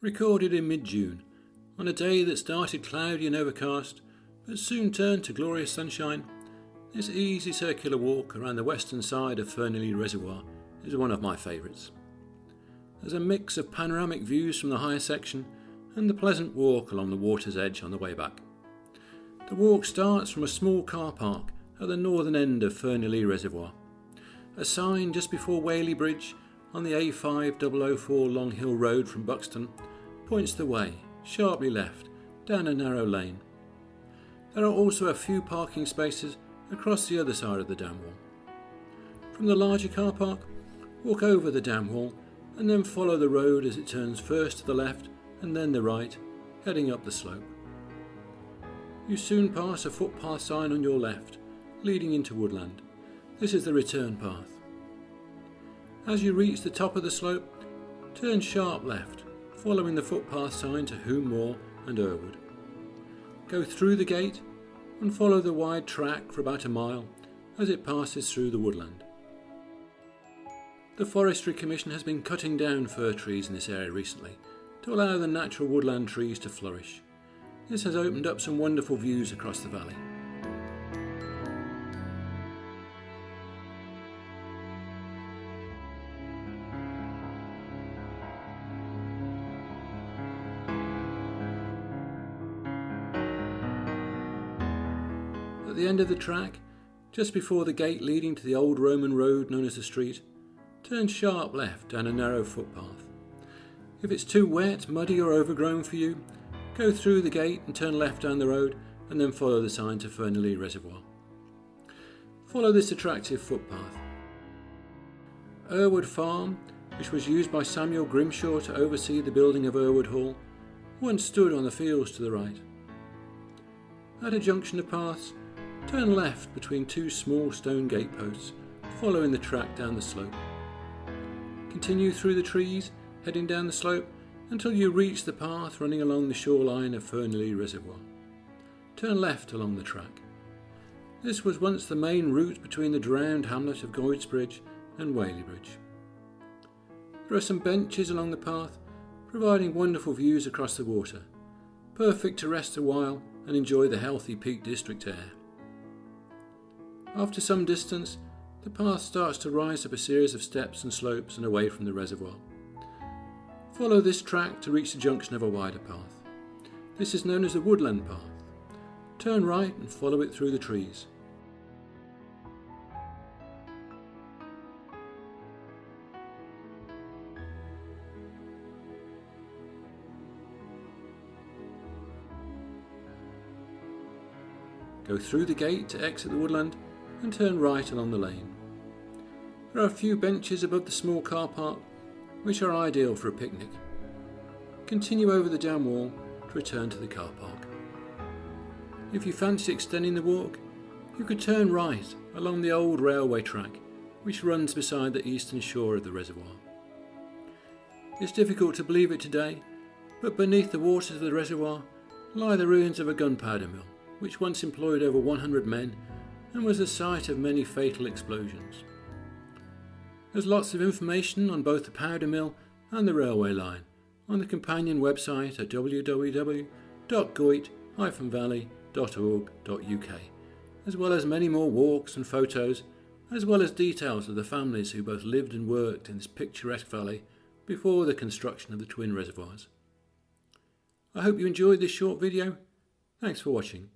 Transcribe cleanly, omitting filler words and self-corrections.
recorded in mid-June, on a day that started cloudy and overcast, but soon turned to glorious sunshine. This easy circular walk around the western side of Fernilee Reservoir is one of my favourites. There's a mix of panoramic views from the higher section and the pleasant walk along the water's edge on the way back. The walk starts from a small car park at the northern end of Fernilee Reservoir. A sign just before Whaley Bridge on the A5004 Long Hill Road from Buxton points the way, sharply left, down a narrow lane. There are also a few parking spaces across the other side of the dam wall. From the larger car park, walk over the dam wall and then follow the road as it turns first to the left and then the right, heading up the slope. You soon pass a footpath sign on your left, leading into woodland. This is the return path. As you reach the top of the slope, turn sharp left, following the footpath sign to Whom Moor and Irwood. Go through the gate and follow the wide track for about a mile as it passes through the woodland. The Forestry Commission has been cutting down fir trees in this area recently to allow the natural woodland trees to flourish. This has opened up some wonderful views across the valley. At the end of the track, just before the gate leading to the old Roman road known as the street, turn sharp left down a narrow footpath. If it's too wet, muddy or overgrown for you, go through the gate and turn left down the road and then follow the sign to Fernilee Reservoir. Follow this attractive footpath. Irwood Farm, which was used by Samuel Grimshaw to oversee the building of Irwood Hall, once stood on the fields to the right. At a junction of paths, turn left between two small stone gateposts, following the track down the slope. Continue through the trees, heading down the slope until you reach the path running along the shoreline of Fernilee Reservoir. Turn left along the track. This was once the main route between the drowned hamlet of Goyt Bridge and Whaley Bridge. There are some benches along the path, providing wonderful views across the water, perfect to rest a while and enjoy the healthy Peak District air. After some distance, the path starts to rise up a series of steps and slopes and away from the reservoir. Follow this track to reach the junction of a wider path. This is known as the woodland path. Turn right and follow it through the trees. Go through the gate to exit the woodland and turn right along the lane. There are a few benches above the small car park which are ideal for a picnic. Continue over the dam wall to return to the car park. If you fancy extending the walk, you could turn right along the old railway track which runs beside the eastern shore of the reservoir. It's difficult to believe it today, but beneath the waters of the reservoir lie the ruins of a gunpowder mill which once employed over 100 men and was the site of many fatal explosions. There's lots of information on both the powder mill and the railway line on the companion website at www.goyt-valley.org.uk, as well as many more walks and photos, as well as details of the families who both lived and worked in this picturesque valley before the construction of the twin reservoirs. I hope you enjoyed this short video. Thanks for watching.